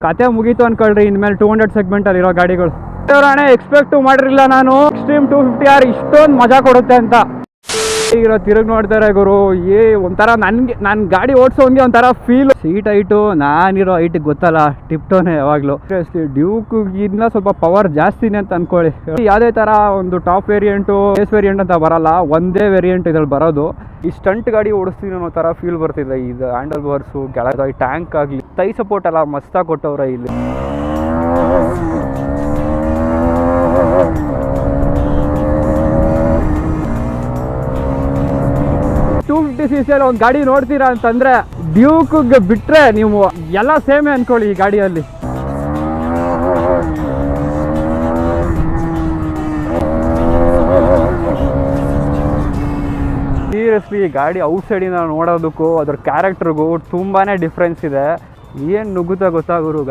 ಕತೆ ಮುಗೀತು ಅನ್ಕೊಳ್ರಿ. ಇನ್ಮೇಲೆ 200 ಸೆಗ್ಮೆಂಟಲ್ಲಿ ಇರೋ ಗಾಡಿಗಳು ಎಕ್ಸ್ಪೆಕ್ಟು ಮಾಡಿರಲಿಲ್ಲ ನಾನು. ಎಕ್ಸ್ಟ್ರೀಮ್ 250R ಇಷ್ಟೊಂದು ಮಜಾ ಕೊಡುತ್ತೆ ಅಂತ. ಇರೋ ತಿರುಗಿ ನೋಡ್ತಾರೆ ಗುರು, ಒಂಥರ ನನಗೆ ನಾನು ಗಾಡಿ ಓಡಿಸೋಂಗೆ ಒಂಥರ ಫೀಲ್. ಸೀಟ್ ಹೈಟು ನಾನಿರೋ ಹೈಟಿಗೆ ಗೊತ್ತಲ್ಲ, ಟಿಪ್ಟೋನೆ ಯಾವಾಗಲೂ. ಡ್ಯೂಕ್ಗಿನ್ನ ಸ್ವಲ್ಪ ಪವರ್ ಜಾಸ್ತಿನೇ ಅಂತ ಅನ್ಕೊಳ್ಳಿ. ಯಾವುದೇ ಥರ ಒಂದು ಟಾಪ್ ವೇರಿಯಂಟು ಬೇಸ್ ವೇರಿಯಂಟ್ ಅಂತ ಬರಲ್ಲ, ಒಂದೇ ವೇರಿಯಂಟ್ ಇದ್ರಲ್ಲಿ ಬರೋದು. ಈ ಸ್ಟಂಟ್ ಗಾಡಿ ಓಡಿಸ್ತೀನಿ ಅನ್ನೋ ಥರ ಫೀಲ್ ಬರ್ತಿದೆ. ಇದು ಹ್ಯಾಂಡಲ್ ಬಾರ್ಸು, ಕೆಳಗೆ ಟ್ಯಾಂಕ್ ಆಗಲಿ, ತೈ ಸಪೋರ್ಟ್ ಎಲ್ಲ ಮಸ್ತಾಗಿ ಕೊಟ್ಟವ್ರೆ ಇಲ್ಲಿ. 250cc ಒಂದು ಗಾಡಿ ನೋಡ್ತೀರಾ ಅಂತಂದ್ರೆ ಡ್ಯೂಕ್ಗೆ ಬಿಟ್ರೆ ನೀವು ಎಲ್ಲ ಸೇಮೆ ಅನ್ಕೊಳ್ಳಿ ಈ ಗಾಡಿಯಲ್ಲಿ. ಸೀರಿಯಸ್ಲಿ ಈ ಗಾಡಿ ಔಟ್ಸೈಡಿಂದ ನೋಡೋದಕ್ಕೂ ಅದ್ರ ಕ್ಯಾರೆಕ್ಟರ್ಗೂ ತುಂಬಾನೇ ಡಿಫ್ರೆನ್ಸ್ ಇದೆ. ಏನು ನುಗ್ಗುತ್ತಾ ಗೊತ್ತಾ ಗುರು.